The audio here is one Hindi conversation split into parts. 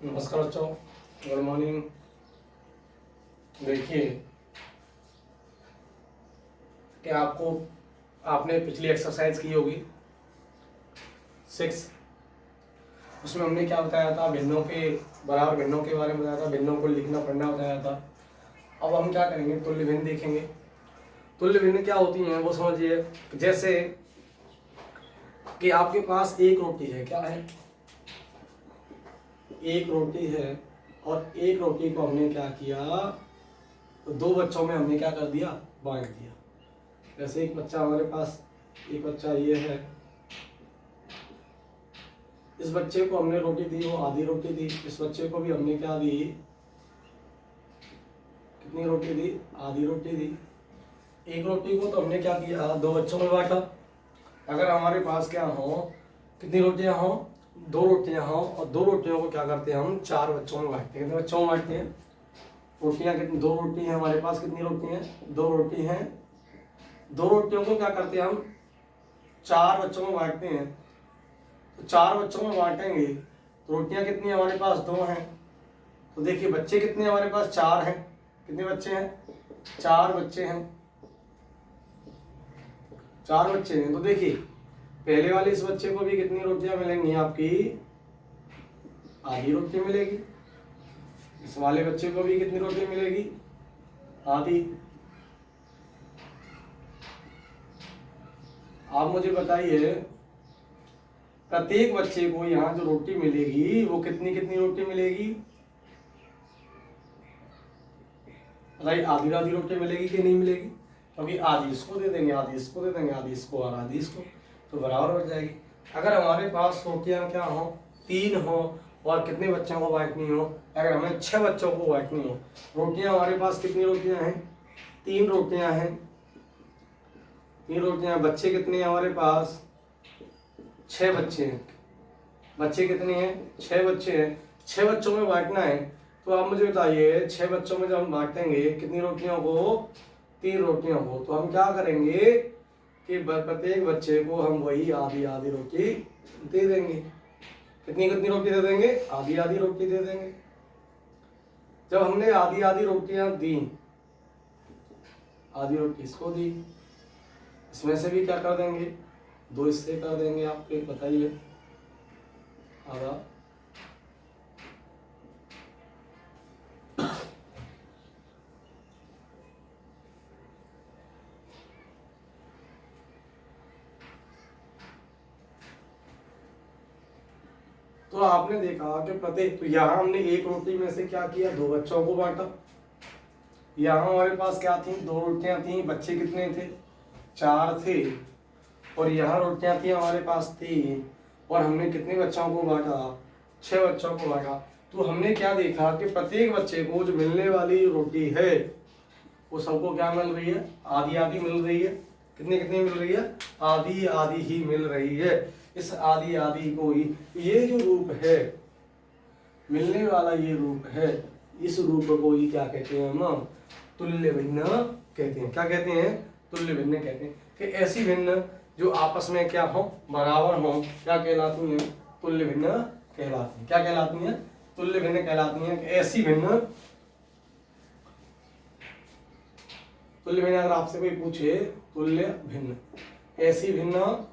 नमस्कार बच्चों, गुड मॉर्निंग। देखिए कि आपने पिछली एक्सरसाइज की होगी 6। उसमें हमने क्या बताया था, भिन्नों के बराबर भिन्नों के बारे में बताया था, भिन्नों को लिखना पढ़ना बताया था। अब हम क्या करेंगे, तुल्य भिन्न देखेंगे। तुल्य भिन्न क्या होती हैं वो समझिए। जैसे कि आपके पास एक रोटी है, क्या है, एक रोटी है और एक रोटी को हमने क्या किया, तो दो बच्चों में हमने क्या कर दिया, बांट दिया। जैसे एक बच्चा हमारे पास, एक बच्चा ये है, इस बच्चे को हमने रोटी दी, वो आधी रोटी दी। इस बच्चे को भी हमने क्या दी, कितनी रोटी दी, आधी रोटी दी। एक रोटी को तो हमने क्या किया, दो बच्चों में बांटा। अगर हमारे पास क्या हो, कितनी रोटियां हो, दो रोटियां हो, और दो रोटियों को क्या करते हैं हम, चार बच्चों में बांटते हैं। कितने बच्चों में बांटते हैं, रोटियां कितनी, दो रोटी है हमारे पास, कितनी रोटी हैं, दो रोटी हैं। दो रोटियों को क्या करते हैं हम, चार बच्चों में बांटते हैं। तो चार बच्चों में बांटेंगे तो रोटियां कितनी हमारे पास, दो हैं। तो देखिए बच्चे कितने हमारे पास, चार हैं। कितने बच्चे हैं, चार बच्चे हैं, चार बच्चे हैं। तो देखिए पहले वाले इस बच्चे को भी कितनी रोटियां मिलेंगी, आपकी आधी रोटी मिलेगी। इस वाले बच्चे को भी कितनी रोटी मिलेगी, आधी। आप मुझे बताइए, प्रत्येक बच्चे को यहाँ जो रोटी मिलेगी वो कितनी कितनी रोटी मिलेगी, बताइए। आधी आधी रोटी मिलेगी कि नहीं मिलेगी, क्योंकि आधी इसको दे देंगे, आधी इसको दे देंगे, आधी इसको और आधी इसको, तो बराबर हो जाएगी। अगर हमारे पास रोटियां क्या हो, तीन हो, और कितने बच्चों को बांटनी हो, अगर हमें 6 बच्चों को बांटनी हो, रोटियां हमारे पास कितनी रोटियां हैं, तीन रोटियां हैं, तीन रोटियां। बच्चे कितने हैं हमारे पास, 6 बच्चे हैं। बच्चे कितने हैं, 6 बच्चे हैं। 6 बच्चों में बांटना है, तो आप मुझे बताइए 6 बच्चों में जब हम बांटेंगे कितनी रोटियों को, तीन रोटियों को, तो हम क्या करेंगे कि प्रत्येक बच्चे को हम वही आधी आधी रोटी दे देंगे। कितनी कितनी रोटी दे देंगे, आधी आधी रोटी दे देंगे। जब हमने आधी आधी रोटियां दी, आधी रोटी इसको दी, इसमें से भी क्या कर देंगे, दो इससे कर देंगे। आपके बताइए, आधा, तो आपने देखा कि प्रत्येक, तो यहाँ हमने एक रोटी में से क्या किया, दो बच्चों को बांटा। यहाँ हमारे पास क्या थी, दो रोटियां थी, बच्चे कितने थे, चार थे, और यहाँ रोटियां थी हमारे पास तीन, और हमने कितने बच्चों को बांटा, 6 बच्चों को बांटा। तो हमने क्या देखा कि प्रत्येक बच्चे को जो मिलने वाली रोटी है वो सबको क्या मिल रही है, आधी आधी मिल रही है। कितनी कितनी मिल रही है, आधी आधी ही मिल रही है। इस आधी आधी को ही, ये जो रूप है, मिलने वाला ये रूप है, इस रूप को ही क्या कहते हैं हम, तुल्य भिन्न कहते हैं। क्या कहते हैं, तुल्य भिन्न कहते हैं। कि ऐसी भिन्न जो आपस में क्या हो, बराबर हो, क्या कहलाती हैं, तुल्य भिन्न कहलाती हैं। क्या कहलाती हैं, तुल्य भिन्न कहलाती हैं। ऐसी भिन्न, तुल्य भिन्न अगर आपसे कोई पूछे, तुल्य भिन्न, ऐसी भिन्न,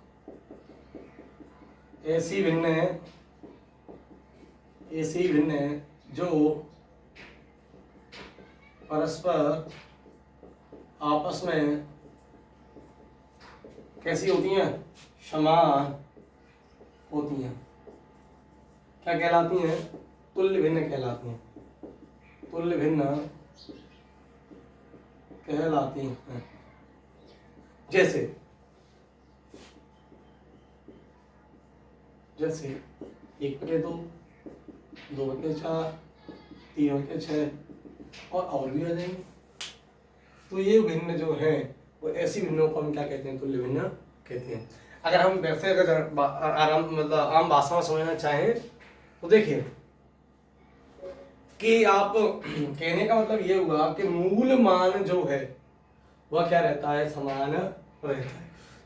ऐसी भिन्न है, ऐसी भिन्न है जो परस्पर आपस में कैसी होती हैं, समान होती हैं। क्या कहलाती हैं, तुल्य भिन्न कहलाती हैं, तुल्य भिन्न कहलाती हैं। जैसे जैसे 1/2, 2/4, 3/6, और भी आ जाएंगे। तो ये भिन्न जो है वो ऐसी भिन्नों को हम क्या कहते हैं, तुल्य भिन्न कहते हैं। अगर हम वैसे अगर आराम मतलब आम भाषा में समझना चाहें तो देखिए कि आप कहने का मतलब ये हुआ कि मूल मान जो है वह क्या रहता है, समान रहता है।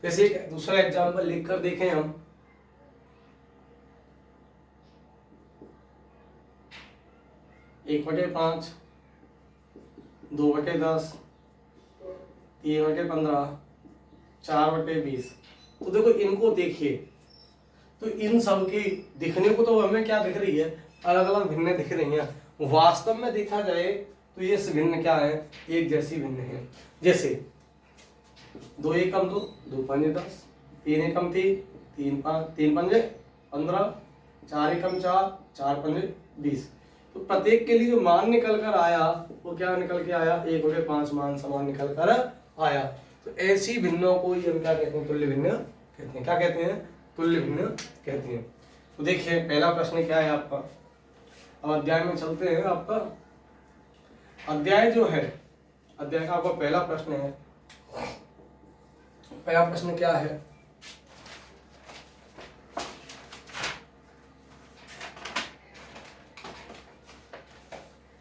जैसे एक दूसरा एग्जाम्पल लिखकर देखें हम, 1/5, 2/10, 3/15, 4/20। तो देखो इनको देखिए, तो इन सब की दिखने को तो हमें क्या दिख रही है, अलग अलग भिन्न दिख रही हैं। वास्तव में देखा जाए तो ये भिन्न क्या है, एक जैसी भिन्न है। जैसे 2 एकम 2, 2 पंजे 10, 3 एकम 3, 3 पंजे 15, 4 एकम 4, 4 पंजे 20। तो प्रत्येक के लिए जो मान निकल कर आया वो क्या निकल के आया, 1/5 मान समान निकल कर आया। तो ऐसी भिन्नों को ही हम क्या कहते हैं, तुल्य भिन्न कहते हैं। क्या कहते हैं, तुल्य भिन्न कहते हैं। तो देखिए पहला प्रश्न क्या है आपका, अब अध्याय में चलते हैं। आपका अध्याय जो है, अध्याय का आपका पहला प्रश्न है। पहला प्रश्न क्या है,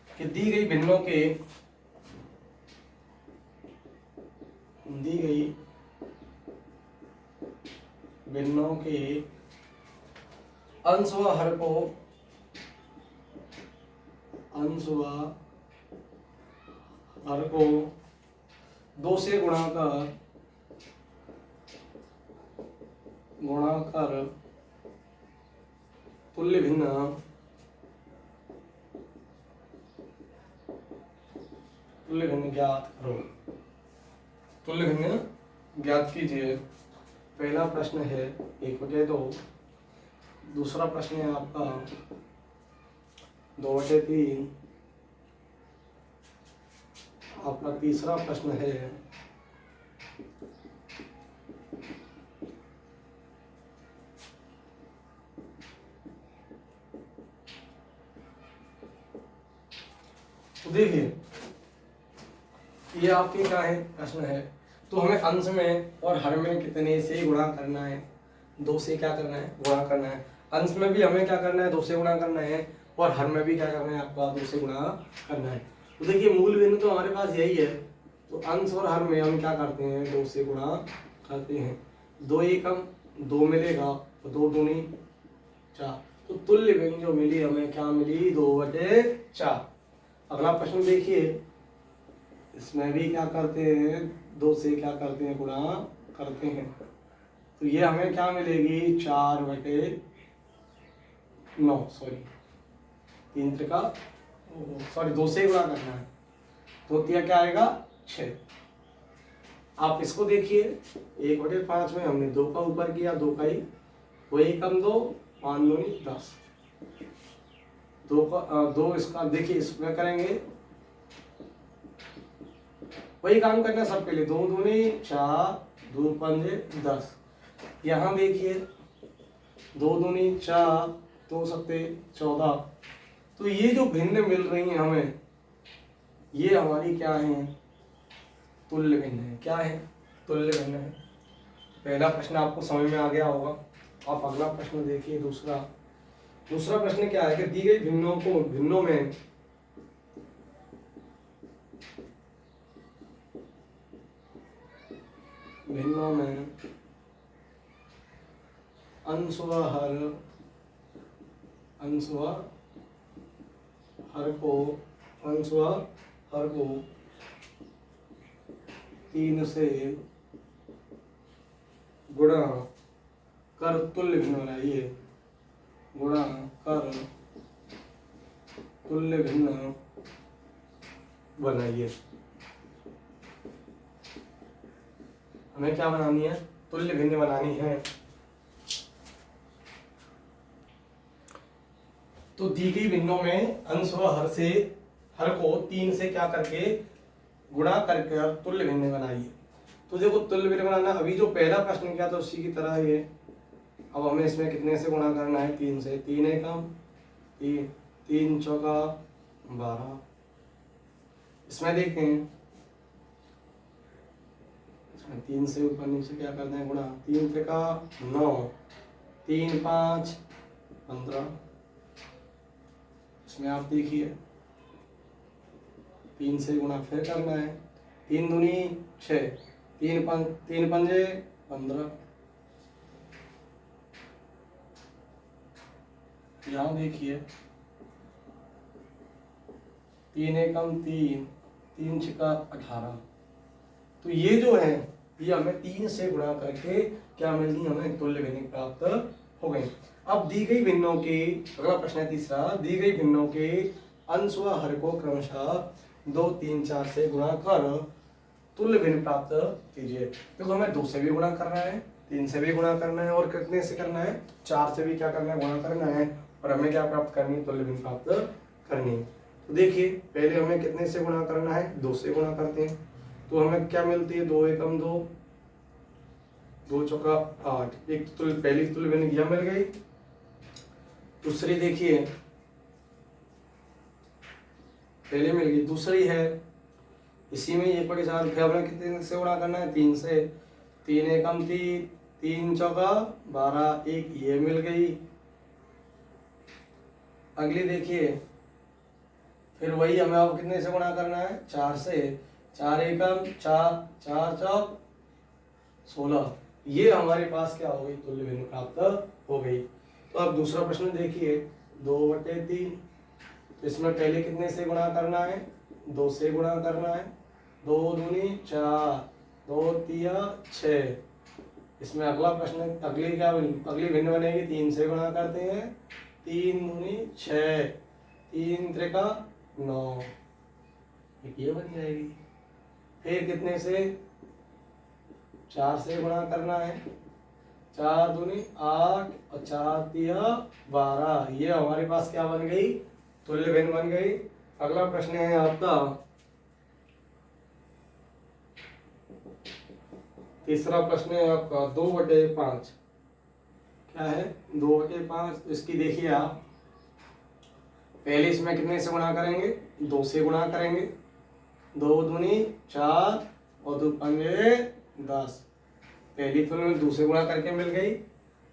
कि दी गई भिन्नों के अंश व हर को 2 से गुणा कर तुल्य भिन्न ज्ञात करो। तुल्य भिन्न ज्ञात कीजिए। पहला प्रश्न है 1/2, दूसरा प्रश्न है आपका 2/3, आपका तीसरा प्रश्न है 2। देखिए ये आपके क्या है, प्रश्न है। तो हमें अंश में और हर में कितने से गुणा करना है, 2 से क्या करना है, गुणा करना है। अंश में भी हमें क्या करना है, 2 से गुणा करना है, और हर में भी क्या करना है, आपका 2 से गुणा करना है। तो देखिए मूल बिंदु तो हमारे पास यही है। तो अंश और हर में हम क्या करते हैं, 2 से गुणा करते हैं। 2 एकम 2 मिलेगा, तो 2 दूनी 4। तो तुल्य भिन्न जो मिली हमें, क्या मिली, 2/4। अगला प्रश्न देखिए, इसमें भी क्या करते हैं, 2 से क्या करते हैं, गुणा करते हैं। तो ये हमें क्या मिलेगी, 4/9, सॉरी 3 त्रिका, सॉरी 2 से गुणा करना है, तो क्या आएगा, 6। आप इसको देखिए, 1/5 में हमने 2 का ऊपर किया, 2 का ही, 2 एकम 2, 5 दूनी 10, 2 इसका देखिए, इसमें करेंगे वही काम करना सबके लिए, 2 दूनी 4, 2 पंजे 10। यहाँ देखिए 2 दूनी 4, 2 सत्ते 14। तो ये जो भिन्न मिल रही हैं हमें, ये हमारी क्या है, तुल्य भिन्न है। क्या है, तुल्य भिन्न है। पहला प्रश्न आपको समझ में आ गया होगा। आप अगला प्रश्न देखिए, दूसरा प्रश्न क्या है, कि दी गई भिन्नों में अंश व हर को 3 से गुणा कर तुल्य भिन्न बनाइए। गुणा कर तुल्य भिन्न बनाइए। हमें क्या बनानी है, तुल्य भिन्न बनानी है। तो दी गई भिन्नों में अंश व हर को 3 से क्या करके गुणा करके तुल्य भिन्न बनाइए। तो देखो तुल्य भिन्न बनाना, अभी जो पहला प्रश्न किया था उसी की तरह ही है। अब हमें इसमें कितने से गुणा करना है, 3 से। 3 एकम 3, 3 चौका 12। इसमें देखें, इसमें 3 से ऊपर नीचे क्या करते हैं, गुणा। 3 त्रिका 9, 3 5 15। इसमें आप देखिए 3 से गुणा फिर करना है, 3 दूनी 6, 3 पंजे 15। यहाँ देखिए 3 एकम 3, 3 छिका 18। तो ये जो है ये हमें 3 से गुणा करके क्या मिल गई, हमें तुल्य भिन्न प्राप्त हो गई। अब दी गई भिन्नों के, अगला प्रश्न है तीसरा, दी गई भिन्नों के अंश व हर को क्रमशः 2, 3, 4 से गुणा कर तुल्य भिन्न प्राप्त कीजिए। देखो हमें 2 से भी गुणा करना है, 3 से भी गुणा करना है और कितने से करना है, 4 से भी क्या करना है, गुणा करना है। और हमें क्या प्राप्त करनी है, तुल्य भिन्न प्राप्त करनी है। तो देखिए पहले हमें कितने से गुणा करना है, 2 से गुणा करते हैं। तो हमें क्या मिलती है, 2 एकम 2, 2 चौका 8। एक तुल्य, पहली तुल्य भिन्न यह मिल गई। दूसरी देखिए, पहले मिल गई, दूसरी है इसी में 1/4। फिर हमें कितने से गुणा करना है, 3 से। 3 एकम 3, 3 चौका 12, एक ये मिल गई। अगली देखिए, फिर वही हमें अब कितने से गुणा करना है, 4 से। 4 एकम 4, 4 चौक 16। ये हमारे पास क्या हो गई, तुल्य भिन्न प्राप्त हो गई। तो अब दूसरा प्रश्न देखिए, 2/3। तो इसमें पहले कितने से गुणा करना है, 2 से गुणा करना है। 2 दूनी 4, 2 तिया 6। इसमें अगला प्रश्न, अगली क्या बनी, अगली भिन्न बनेगी, 3 से गुणा करते हैं। 3 दूनी 6, 3 त्रिका 9, ये बन जाएगी। फिर कितने से, 4 से गुणा करना है। 4 दूनी 8 और 4 तिया 12। ये हमारे पास क्या बन गई, तुल्य भिन्न बन गई। अगला प्रश्न है आपका तीसरा प्रश्न है आपका 2/5। क्या है, 2/5। तो इसकी देखिए आप, पहले इसमें कितने से गुणा करेंगे, 2 से गुणा करेंगे। 2 दूनी 4 और 2 पंजे 10। पहली तुल्य में 2 से गुणा करके मिल गई।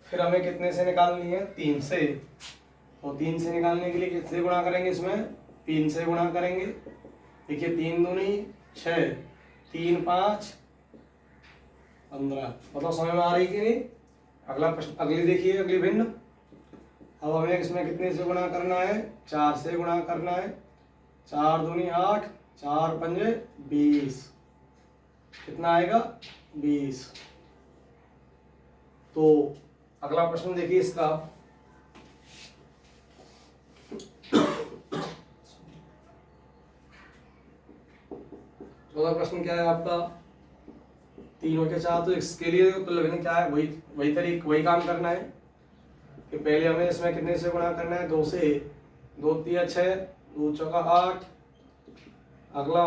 फिर हमें कितने से निकालनी है, 3 से। और 3 से निकालने के लिए किससे गुणा करेंगे, इसमें 3 से गुणा करेंगे। देखिए 3 दूनी 6, 3 5 15। बताओ समझ में आ रही कि नहीं। अगला प्रश्न, अगली देखिए, अगली भिन्न। अब हमें इसमें कितने से गुणा करना है, 4 से गुणा करना है। 4 दूनी 8, 4 पंजे 20। कितना आएगा, 20। तो अगला प्रश्न देखिए इसका, चौथा प्रश्न क्या है आपका, 3/4। तो इसके लिए तुल्य भिन्न क्या है, वही काम करना है कि पहले हमें इसमें कितने से गुणा करना है, 2 से। 2 तिया 6, 2 चौका 8। अगला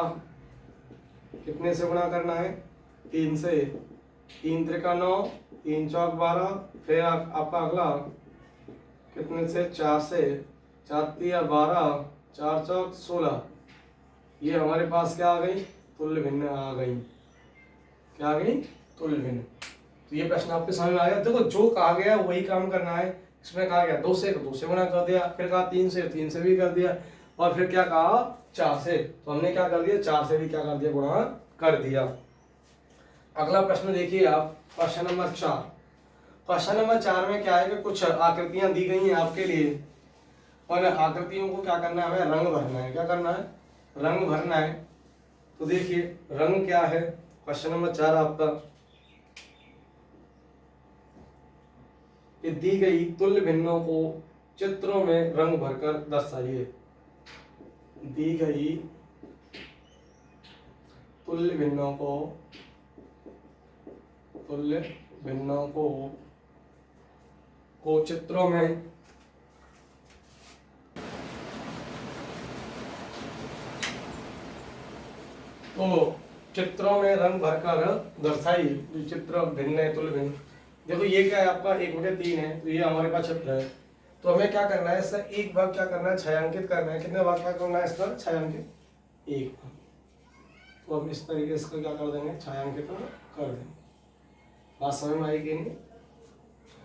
कितने से गुणा करना है, 3 से। 3 त्रिका 9, 3 चौक 12। फिर आपका अगला कितने से, 4 से। 4 तिया 12, 4 चौक 16। ये हमारे पास क्या आ गई, तुल्य भिन्न आ गई। क्या आ गई, तुल्य भिन्न। तो ये प्रश्न आपके समझ में आ गया। देखो जो कहा गया वही काम करना है। इसमें कहा गया 2 से, तो 2 से गुणा कर दिया। फिर कहा 3 से, 3 से भी कर दिया। और फिर क्या कहा, 4 से, तो हमने क्या कर दिया, 4 से भी क्या कर दिया, गुणा कर दिया। अगला प्रश्न देखिए आप, प्रश्न नंबर 4। प्रश्न नंबर 4 में क्या है कि कुछ आकृतियां दी गई हैं आपके लिए, और आकृतियों को क्या करना है, हमें रंग भरना है। क्या करना है, रंग भरना है। तो देखिए रंग क्या है, क्वेश्चन नंबर 4 आपका, कि दी गई तुल्य भिन्नों को चित्रों में रंग भरकर दर्शाइए। दी गई तुल्य भिन्नों को चित्रों में रंग भरकर दर्शाई। जो चित्र भिन्न है, तुल्य भिन्न। देखो ये क्या है आपका, 1/3 है। तो ये हमारे पास चित्र है। तो हमें क्या करना है, इसका एक भाग क्या करना है, छायांकित करना है। कितने भाग क्या करना है इसका, छायांकित, 1 भाग। तो हम इस तरीके से इसको क्या कर देंगे, छायांकित कर देंगे। बात समझ में आई कि नहीं।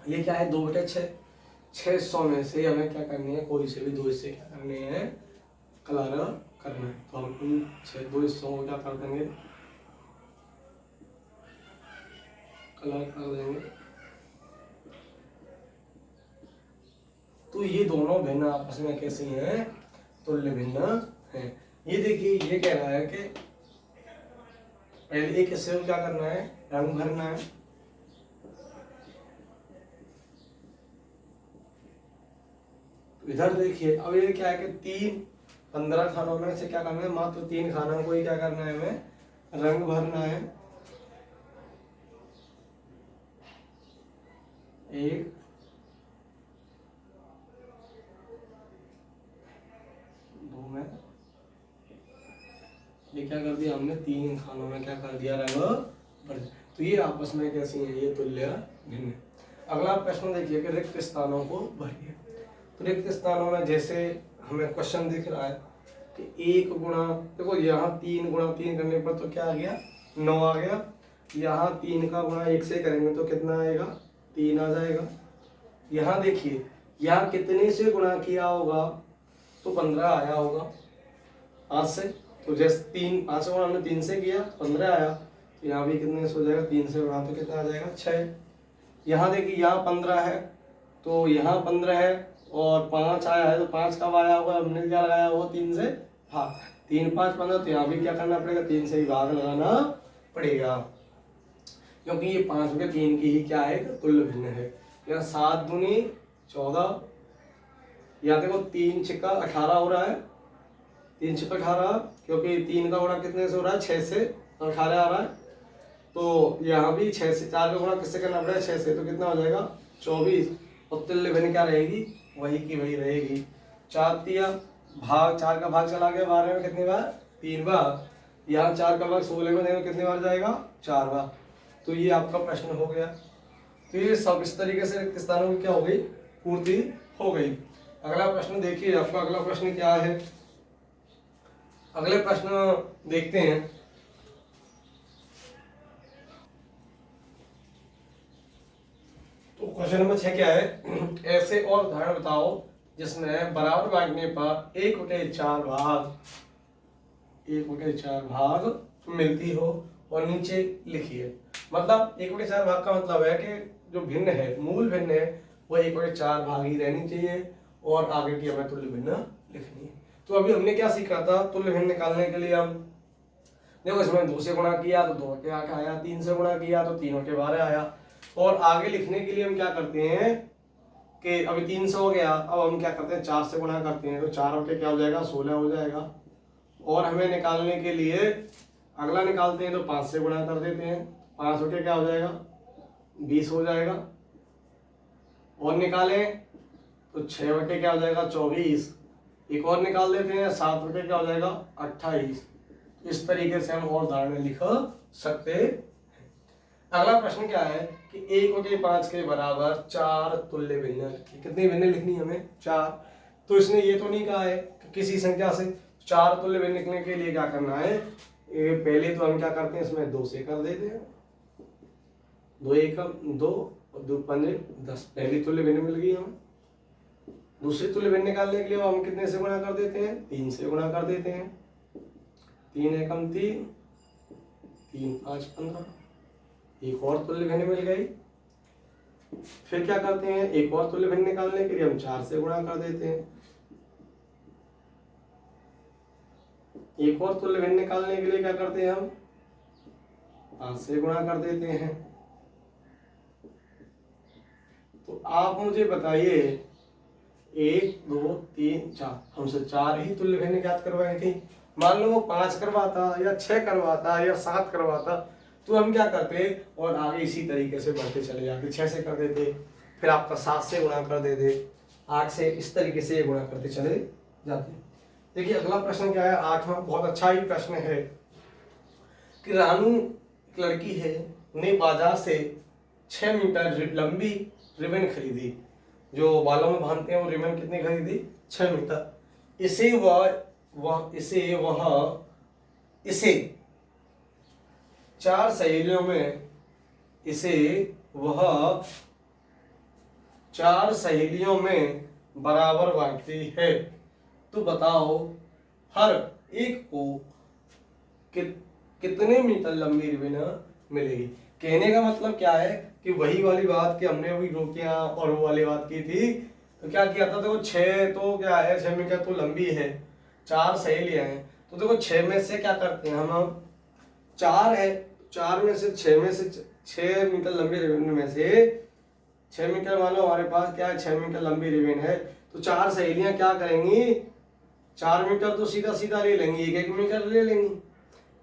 ये क्या है, 2/6। 600 में से हमें क्या करनी है, कोई से भी 2 हिस्से क्या करने हैं, कलर करना है। तो हम इन 2 हिस्सों को क्या कर देंगे, कलर कर देंगे। तो ये दोनों भिन्न आपस में कैसी हैं, तुल्य भिन्न हैं। ये देखिए ये कह रहा है कि पहले एक हिस्से में क्या करना है, रंग भरना है। तो इधर देखिए अब ये क्या है कि 15 खानों में से क्या करना है, मात्र 3 खानों को ही क्या करना है, हमें रंग भरना है। 1 2 में ये क्या कर दिया हमने, 3 खानों में क्या कर दिया, रंग भर दिया। तो ये आपस में कैसी है, ये तुल्य भिन्न। अगला प्रश्न देखिए कि रिक्त स्थानों को भरिए। तो रिक्त स्थानों में जैसे हमें क्वेश्चन दिख रहा है कि 1 गुणा, देखो यहाँ 3 गुणा 3 करने पर तो क्या आ गया, 9 आ गया। यहाँ 3 का गुणा 1 से करेंगे तो कितना आएगा, 3 आ जाएगा। यहाँ देखिए यहाँ कितने से गुणा किया होगा, तो 15 आया होगा 5 से। तो जैसे 5 से गुणा हमने 3 से किया, 15 आया। तो यहाँ भी कितने से हो जाएगा, 3 से गुणा तो कितना आ जाएगा, 6। यहाँ देखिए यहाँ 15 है, तो यहाँ 15 है और 5 आया है, तो 5 कब आया होगा, हमने क्या लगाया होगा, 3 से भाग। 3 5 15, तो यहाँ भी क्या करना पड़ेगा, 3 से ही भाग लगाना पड़ेगा, क्योंकि ये 5 में 3 की ही क्या है, तुल्य भिन्न है। यहाँ 7 दूनी 14, यहाँ देखो 3 छिक्का 18 हो रहा है, 3 छिक्का 18, क्योंकि 3 का गुणा कितने से हो रहा है, 6 से, तो 18 आ रहा है। तो यहाँ भी 6 से, 4 का गुणा किससे करना पड़ेगा, 6 से, तो कितना हो जाएगा 24। और तुल्य भिन्न क्या रहेगी, वही की वही रहेगी। 4 दिया भाग, 4 का भाग चला गया 12 में कितनी बार, 3 बार। यहाँ 4 का भाग 16 में देखो कितनी बार जाएगा, 4 बार। तो ये आपका प्रश्न हो गया। तो ये सब इस तरीके से रिक्त स्थानों की क्या हो गई, पूर्ति हो गई। अगला प्रश्न देखिए, आपका अगला प्रश्न क्या है, अगले प्रश्न देखते हैं। तो क्वेश्चन नंबर 6 क्या है, ऐसे और उदाहरण बताओ जिसमें बराबर बांटने पर 1/4 भाग, 1/4 भाग मिलती हो, और नीचे लिखिए। मतलब 1/4 भाग का मतलब है कि जो भिन्न है, मूल भिन्न है, वो 1/4 भाग ही रहनी चाहिए, और आगे की हमें तुल्य भिन्न लिखनी है। तो अभी हमने क्या सीखा था, तुल्य भिन्न निकालने के लिए हम देखो इसमें 2 से गुणा किया तो 2 के आया, 3 से गुणा किया तो 3/12 आया। और आगे लिखने के लिए हम क्या करते हैं कि अभी 300 हो गया, अब हम क्या करते हैं 4 से गुणा करते हैं, तो 4 क्या हो जाएगा, 16 हो जाएगा। और हमें निकालने के लिए अगला निकालते हैं तो 5 से गुणा कर देते हैं, 5 क्या हो जाएगा, 20 हो जाएगा। और निकालें तो 6 क्या हो जाएगा, 24। एक और निकाल देते हैं, 7 क्या हो जाएगा, 28। इस तरीके से हम और उदाहरण लिख सकते हैं। अगला प्रश्न क्या है कि 1/5 के बराबर 4 तुल्य भिन्न, कितनी भिन्न लिखनी है हमें, 4। तो इसने ये तो नहीं कहा है कि किसी संख्या से 4 तुल्य भिन्न लिखने के लिए क्या करना है, पहले तो हम क्या करते हैं, इसमें 2 से कर देते हैं, 2 एकम 2 और 2 पंजे 10, पहली तुल्य भिन्न मिल गई हमें। दूसरी तुल्य भिन्न निकालने के लिए हम कितने से गुणा कर देते हैं, 3 से गुणा कर देते हैं, 3 एकम 3, 3 5 15, एक और तुल्य भिन्न मिल गई। फिर क्या करते हैं, एक और तुल्य भिन्न निकालने के लिए हम 4 से गुणा कर देते हैं, एक और तुल्य भिन्न निकालने के लिए क्या करते हैं हम 5 से गुणा कर देते हैं। तो आप मुझे बताइए 1 2 3 4, हमसे 4 ही तुल्य भिन्न ज्ञात करवाई थी। मान लो वो 5 करवाता या 6 करवाता या 7 करवाता, तो हम क्या करते और आगे इसी तरीके से बढ़ते चले जाते, 6 से कर देते, फिर आपका 7 से गुणा कर देते, 8 से, इस तरीके से गुणा करते चले जाते। देखिए अगला प्रश्न क्या है, 8वां, बहुत अच्छा ही प्रश्न है कि रानू एक लड़की है, ने बाजार से 6 मीटर लंबी रिबन खरीदी, जो बालों में बांधते हैं वो रिबन कितनी खरीदी, 6 मीटर। इसे 4 सहेलियों में, इसे वह 4 सहेलियों में बराबर बांटती है। तो बताओ हर एक को कितने मीटर लंबी रिबन मिलेगी। कहने का मतलब क्या है कि वही वाली बात कि हमने अभी रोटियां और वो वाली बात की थी, तो क्या किया था, तो 6 तो क्या है, 6 मीटर तो लंबी है, 4 सहेलियां हैं, तो देखो 6 में से क्या करते हैं हम, 4 है, 4 में से 6 में से 6 मीटर लंबी रिबन में से 6 मीटर, मान लो हमारे पास क्या है 6 मीटर लंबी रिबन है, तो 4 सहेलियां क्या करेंगी, 4 मीटर तो सीधा सीधा ले लेंगी, 1-1 मीटर ले लेंगी।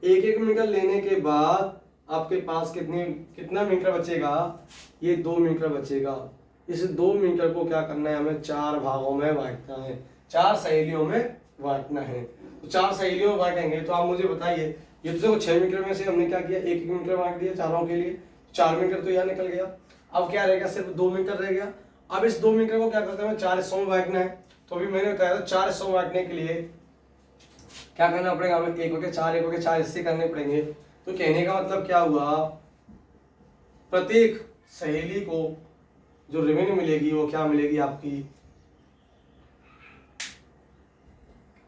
1-1 मीटर लेने के बाद आपके पास कितना मीटर बचेगा, ये 2 मीटर बचेगा। इस 2 मीटर को क्या करना है, हमें 4 भागों में बांटना है, 4 सहेलियों में बांटना है। तो 4 सहेलियों में बांटेंगे, तो आप मुझे बताइए, ये तो देखो 6 मीटर में से हमने क्या किया, 1-1 मीटर बांट दिया चारों के लिए, 4 मीटर तो यहाँ निकल गया। अब क्या रहेगा, सिर्फ 2 मीटर रह गया। अब इस 2 मीटर को क्या करते हैं, 4 हिस्सों में बांटना है। तो अभी मैंने बताया था 4 हिस्सों में बांटने के लिए क्या करना पड़ेगा, हमें 1 के 4 हिस्से करने पड़ेंगे। तो कहने का मतलब क्या हुआ, प्रत्येक सहेली को जो रेवेन्यू मिलेगी वो क्या मिलेगी आपकी,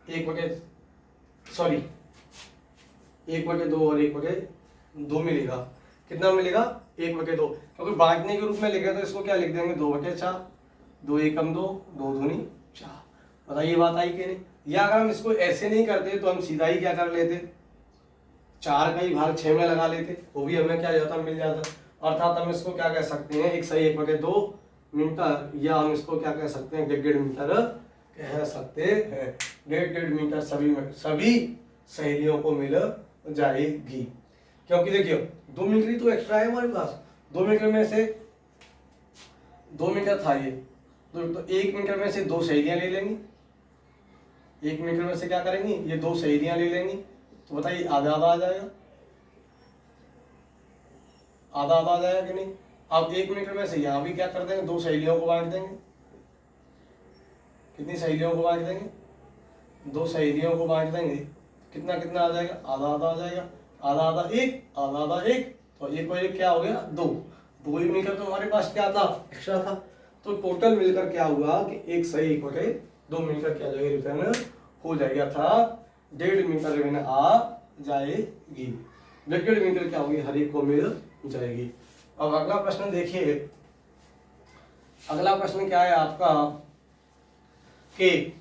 1/2 और 1/2 मिलेगा। कितना मिलेगा, 1/2, क्योंकि बांटने के रूप में लिखे तो इसको क्या लिख देंगे, 2/4, 2 एकम 2, 2 दूनी 4। बताइए बात आई कि नहीं। या अगर हम इसको ऐसे नहीं करते तो हम सीधा ही क्या कर लेते, 4 का ही भाग 6 में लगा लेते, वो भी हमें क्या जाता, मिल जाता। अर्थात हम इसको क्या कह सकते हैं, 1/2 मीटर, या हम इसको क्या कह सकते हैं, 1.5 मीटर कह सकते हैं। 1.5 मीटर सभी सहेलियों को मिल जाएगी, क्योंकि देखिए 2 मीटर ही तो एक्स्ट्रा है हमारे पास। 2 मीटर में से 2 मीटर था ये, तो 1 मीटर में से 2 सहेलियां ले लेंगी। 1 मीटर में से क्या करेंगी, ये 2 सहेलियां ले लेंगी। तो बताइए आधा आधा आ जाएगा, आधा आधा आ जाएगा कि नहीं। अब 1 मीटर में से यहाँ भी क्या कर देंगे, 2 सहेलियों को बांट देंगे। कितनी सहेलियों को बांट देंगे, 2 सहेलियों को बांट देंगे। कितना कितना आ जाएगा, आधा आधा आ जाएगा, आधा आधा 1, आधा आधा 1, तो 1 और 1 क्या हो गया, 2। 2 ही मीटर तो हमारे पास क्या था, एक्स्ट्रा था। तो टोटल मिलकर क्या हुआ कि 1 सही 2 मीटर क्या जाएगी, रिटर्न हो जाएगा था। 1.5 मीटर रिटर्न आ जाएगी, 1.5 मीटर क्या होगी, हर एक को मिल जाएगी। अब अगला प्रश्न देखिए, अगला प्रश्न क्या है आपका कि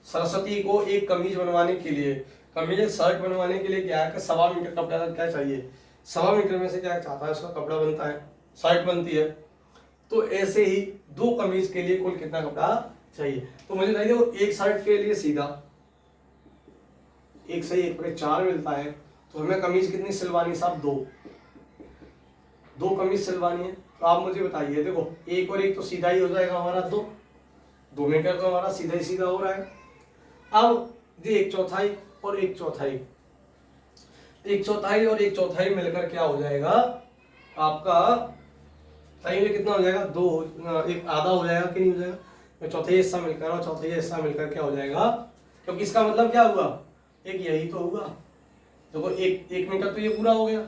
सरस्वती को एक कमीज बनवाने के लिए, कमीज शर्ट बनवाने के लिए क्या है कि 1.25 मीटर कपड़ा क्या चाहिए, 1.25 मीटर में से क्या चाहता है, उसका कपड़ा बनता है, शर्ट बनती है। तो ऐसे ही 2 कमीज के लिए कुल कितना कपड़ा चाहिए। तो मुझे बताइए वो एक शर्ट के लिए सीधा 1 सही 1/4 मिलता है, तो हमें कमीज कितनी सिलवानी साहब, 2 कमीज सिलवानी है। तो आप मुझे बताइए, देखो 1 और 1 तो सीधा ही हो जाएगा हमारा, 2 मीटर तो हमारा सीधा ही सीधा हो रहा है। अब ये 1/4 और 1/4, 1/4 और 1/4 मिलकर क्या हो जाएगा आपका, सही में कितना हो जाएगा, 2, एक आधा हो जाएगा कि नहीं हो जाएगा, तो चौथाई हिस्सा मिलकर और चौथाई हिस्सा मिलकर क्या हो जाएगा, क्योंकि इसका मतलब क्या हुआ, एक यही तो हुआ। देखो 1 मीटर तो ये पूरा हो गया।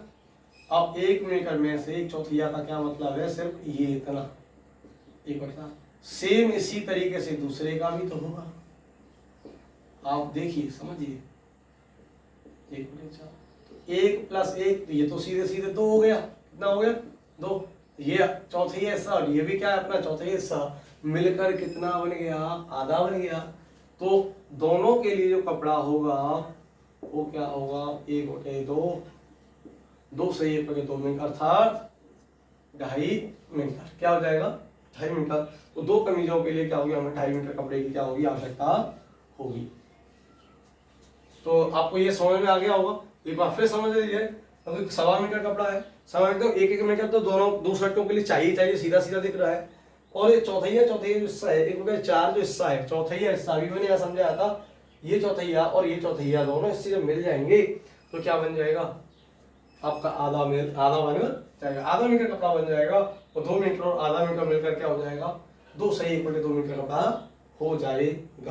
अब 1 मीटर में से 1/4 का क्या मतलब है, सिर्फ ये इतना 1/4। सेम इसी तरीके से दूसरे का भी तो होगा, आप देखिए समझिए, 1/4, तो 1 + 1, तो ये तो सीधे सीधे 2 हो गया, कितना हो गया, 2। ये चौथाई हिस्सा और ये भी क्या है अपना चौथाई हिस्सा, मिलकर कितना बन गया, आधा बन गया। तो दोनों के लिए जो कपड़ा होगा वो क्या होगा, 1/2, 2 सही 1/2 मीटर, अर्थात 2.5 मीटर क्या हो जाएगा, 2.5 मीटर। तो 2 कमीजों के लिए क्या होगी, हमें 2.5 मीटर कपड़े की क्या होगी, आवश्यकता होगी। तो आपको ये समझ में आ गया होगा, एक बार फिर समझ लीजिए। क्योंकि 1.25 मीटर कपड़ा है, 1.25 मीटर, 1-1 मीटर तो दोनों 2 शर्टों के लिए चाहिए चाहिए, सीधा सीधा दिख रहा है। और ये चौथाई जो हिस्सा है, 1/4 जो हिस्सा है, चौथाई हिस्सा भी मैंने यहाँ समझाया था, ये चौथाइया और ये चौथाइया दोनों इससे जब मिल जाएंगे तो क्या बन जाएगा आपका, आधा बन जाएगा, आधा मीटर कपड़ा बन जाएगा। और 2 मीटर और आधा मीटर मिलकर क्या हो जाएगा, 2 सही 1/2 मीटर कपड़ा हो जाएगा।